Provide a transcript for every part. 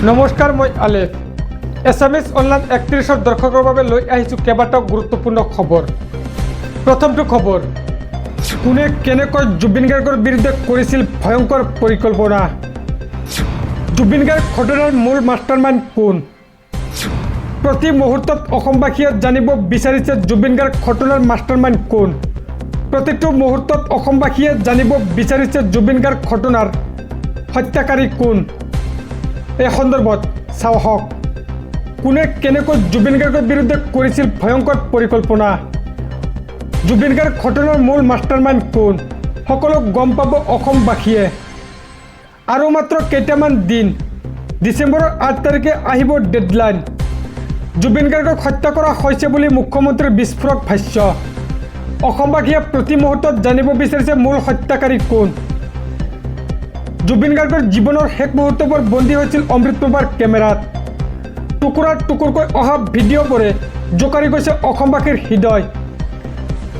নমস্কাৰ, মই Alef. Assamese online ৩১ দৰ্শকৰ বাবে লৈ আহিছোঁ কেইবাটাও গুৰুত্বপূৰ্ণ খবৰ। প্ৰথমটো খবৰ, কোনে কেনেকৈ জুবিন গাৰ্গৰ বিৰুদ্ধে কৰিছিল ভয়ংকৰ পৰিকল্পনা? জুবিন গাৰ্গ ঘটনাৰ মূল মাষ্টাৰমাইণ্ড কোন? প্ৰতি মুহূৰ্তত অসমবাসীয়ে জানিব বিচাৰিছে জুবিন গাৰ্গ ঘটনাৰ মাষ্টাৰমাইণ্ড কোন? প্ৰতিটো মুহূৰ্তত অসমবাসীয়ে জানিব বিচাৰিছে জুবিন গাৰ্গ ঘটনাৰ হত্যাকাৰী কোন? এই সন্দৰ্ভত চাওক, কোনে কেনেকৈ জুবিন গাৰ্গৰ বিৰুদ্ধে কৰিছিল ভয়ংকৰ পৰিকল্পনা? জুবিন গাৰ্গ ঘটনাৰ মূল মাষ্টাৰমাইণ্ড কোন? সকলো গম পাব অসমবাসীয়ে। আৰু মাত্ৰ কেইটামান দিন, ডিচেম্বৰৰ ৮ তাৰিখে আহিব ডেডলাইন। জুবিন গাৰ্গক হত্যা কৰা হৈছে বুলি মুখ্যমন্ত্ৰীৰ বিস্ফোৰক ভাষ্য। অসমবাসীয়ে প্ৰতি মুহূৰ্তত জানিব বিচাৰিছে মূল হত্যাকাৰী কোন? জুবিন গাৰ্গৰ জীৱনৰ শেষ মুহূৰ্তবোৰ বন্দী হৈছিল অমৃতপ্ৰভাৰ কেমেৰাত। টুকুৰা টুকুৰকৈ অহা ভিডিঅ'বোৰে জোকাৰি গৈছে অসমবাসীৰ হৃদয়।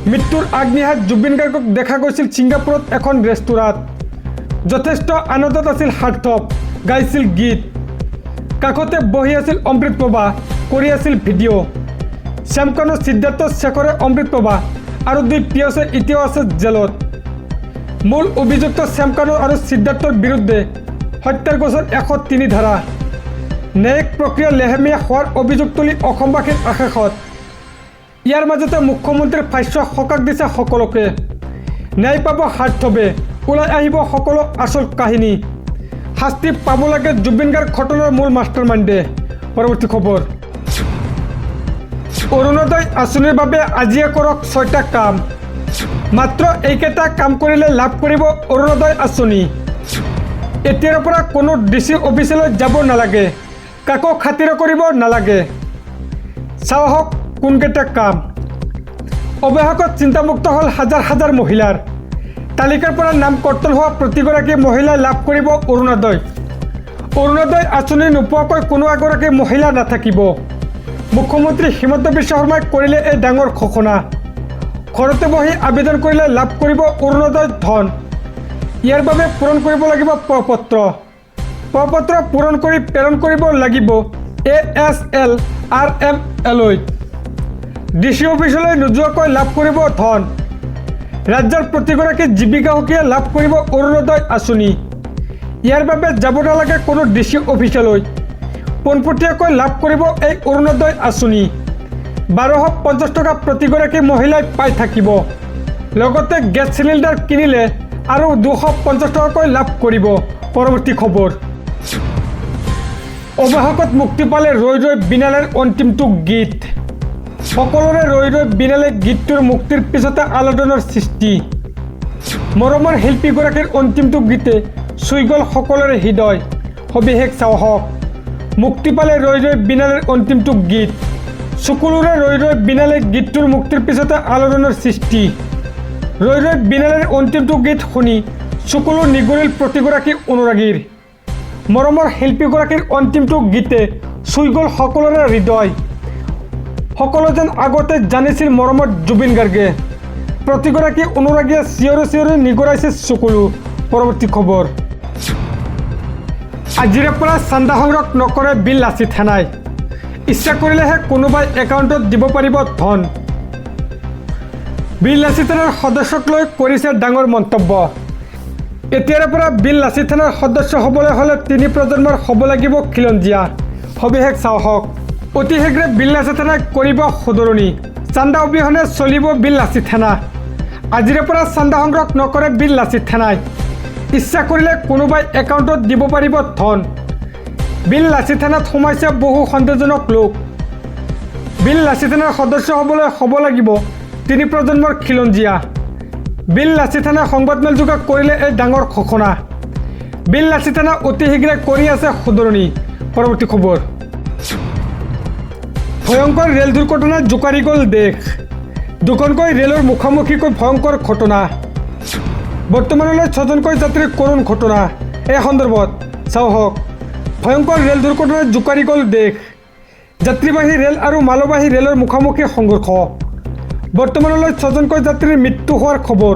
মৃত্যুৰ আগনিশাত জুবিন গাৰ্গক দেখা গৈছিল ছিংগাপুৰত এখন ৰেষ্টুৰাঁত। যথেষ্ট আনন্দত আছিল হাৰ্থব, গাইছিল গীত। কাষতে বহি আছিল অমৃতপ্ৰভা, কৰি আছিল ভিডিঅ'। শ্যামকানু, সিদ্ধাৰ্থ শেখৰে অমৃতপ্ৰভা আৰু দুই পিয়ছে এতিয়াও আছে জেলত। মূল অভিযুক্ত শ্যামকানু আৰু সিদ্ধাৰ্থৰ বিৰুদ্ধে হত্যাৰ গোচৰ ১০৩ ধাৰা। ন্যায়িক প্ৰক্ৰিয়া লেহেমীয়া হোৱাৰ অভিযোগ তুলি অসমবাসীৰ আশেষত। ইয়াৰ মাজতে মুখ্যমন্ত্ৰীৰ ভাষ্য সকাহ দিছে সকলোকে। ন্যায় পাব হাৰ্থবে, ওলাই আহিব সকলো আচল কাহিনী। শাস্তি পাব লাগে জুবিন গাৰ্গ ঘটনাৰ মূল মাষ্টাৰমাইণ্ডে। পৰৱৰ্তী খবৰ, অৰুণোদয় আঁচনিৰ বাবে আজিয়ে কৰক ৬টা কাম। মাত্ৰ এইকেইটা কাম কৰিলে লাভ কৰিব অৰুণোদয় আঁচনি। এতিয়াৰ পৰা কোনো ডিচি অফিচলৈ যাব নালাগে, কাকো খাতিৰ কৰিব নালাগে। চাওক কোনকেইটা কাম। অৱশেষত চিন্তামুক্ত হ'ল হাজাৰ হাজাৰ মহিলাৰ। তালিকাৰ পৰা নাম কৰ্তন হোৱা প্ৰতিগৰাকী মহিলাই লাভ কৰিব অৰুণোদয়। অৰুণোদয় আঁচনি নোপোৱাকৈ কোনো এগৰাকী মহিলা নাথাকিব। মুখ্যমন্ত্ৰী হিমন্ত বিশ্ব শৰ্মাই কৰিলে এই ডাঙৰ ঘোষণা। ঘৰতে বহি আবেদন কৰিলে লাভ কৰিব অৰুণোদয় ধন। ইয়াৰ বাবে পূৰণ কৰিব লাগিব প্ৰপত্ৰ। প্ৰপত্ৰ পূৰণ কৰি প্ৰেৰণ কৰিব লাগিব ASLRMলৈ। ডিচি অফিচলৈ নোযোৱাকৈ লাভ কৰিব ধন। ৰাজ্যৰ প্ৰতিগৰাকী জীৱিকাসখীয়ে লাভ কৰিব অৰুণোদয় আঁচনি। ইয়াৰ বাবে যাব নালাগে কোনো ডিচি অফিচলৈ। পোনপটীয়াকৈ লাভ কৰিব এই অৰুণোদয় আঁচনি। ১২৫০ টকা প্ৰতিগৰাকী মহিলাই পাই থাকিব। লগতে গেছ চিলিণ্ডাৰ কিনিলে আৰু ২৫০ টকাকৈ লাভ কৰিব। পৰৱৰ্তী খবৰ, অৱশেষত মুক্তি পালে ৰৈ ৰৈ বিনালেৰ অন্তিমটো গীত। সকলোৰে ৰৈ ৰৈ বিনালে গীতটোৰ মুক্তিৰ পিছতে আলোড়নৰ সৃষ্টি। মৰমৰ শিল্পীগৰাকীৰ অন্তিমটো গীতে চুই গ'ল সকলোৰে হৃদয়। সবিশেষ চাওক, মুক্তি পালে ৰৈ ৰৈ বিনালেৰ অন্তিমটো গীত। সকলোৰে ৰৈ ৰৈ বিনালে গীতটোৰ মুক্তিৰ পিছতে আলোড়নৰ সৃষ্টি। ৰৈ ৰৈ বিনালেৰ অন্তিমটো গীত শুনি চকুলো নিগৰিল প্ৰতিগৰাকী অনুৰাগীৰ। মৰমৰ শিল্পীগৰাকীৰ অন্তিমটো গীতে চুই গ'ল সকলোৰে হৃদয়। সকলো যেন আগতে জানিছিল মৰমত জুবিন গাৰ্গে। প্ৰতিগৰাকী অনুৰাগীয়ে চিঞৰি চিঞৰি নিগৰাইছে চকুলো। পৰৱৰ্তী খবৰ, আজিৰে পৰা চান্দা সংগ্ৰহ নকৰে বিল লাচিত থানাই। ইচ্ছা কৰিলেহে কোনোবাই একাউণ্টত দিব পাৰিব ধন। বিল লাচিত থানাৰ সদস্যক লৈ কৰিছে ডাঙৰ মন্তব্য। এতিয়াৰে পৰা বিল লাচিত থানাৰ সদস্য হ'বলৈ হ'লে ৩ প্ৰজন্মৰ হ'ব লাগিব খিলঞ্জীয়া। সবিশেষ চাওক, অতি শীঘ্ৰে বিল লাচিত থানাই কৰিব শুধৰণি। চান্দা অবিহনে চলিব বিল লাচিত থানা। আজিৰে পৰা চান্দা সংগ্ৰহ নকৰে বিল লাচিত থানাই। ইচ্ছা কৰিলে কোনোবাই একাউণ্টত দিব পাৰিব ধন। বিল লাচিত থানাত সোমাইছে বহু সন্দেহজনক লোক। বিল লাচিত থানাৰ সদস্য হ'বলৈ হ'ব লাগিব ৩ প্ৰজন্মৰ খিলঞ্জীয়া। বিল লাচিত থানা সংবাদমেল যোগে কৰিলে এই ডাঙৰ ঘোষণা। বিল লাচিত থানা অতি শীঘ্ৰে কৰি আছে শুধৰণি। পৰৱৰ্তী খবৰ, ভয়ংকৰ ৰেল দুৰ্ঘটনাত জোকাৰি গ'ল দেশ। দুখনকৈ ৰেলৰ মুখামুখিকৈ ভয়ংকৰ ঘটনা। বৰ্তমানলৈ ৬জনকৈ যাত্ৰীৰ কৰুণ ঘটনা। এই সন্দৰ্ভত চাওক, ভয়ংকৰ ৰেল দুৰ্ঘটনাত জোকাৰি গ'ল দেশ। যাত্ৰীবাহী ৰেল আৰু মালবাহী ৰেলৰ মুখামুখি সংঘৰ্ষ। বৰ্তমানলৈ ৬জনকৈ যাত্ৰীৰ মৃত্যু হোৱাৰ খবৰ।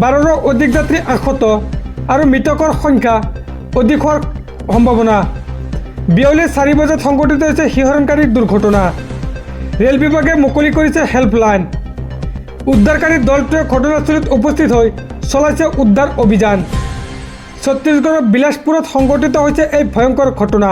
১২ৰো অধিক যাত্ৰী আহত আৰু মৃতকৰ সংখ্যা অধিক হোৱাৰ সম্ভাৱনা। বিয়লি 4 বজাত সংঘটিত হৈছে শিহৰণকাৰী দুৰ্ঘটনা। ৰেল বিভাগে মুকলি কৰিছে হেল্পলাইন। উদ্ধাৰকাৰী দলটোৱে ঘটনাস্থলীত উপস্থিত হৈ চলাইছে উদ্ধাৰ অভিযান। ছত্তীশগড়ৰ বিলাসপুৰত সংঘটিত হৈছে এই ভয়ংকৰ ঘটনা।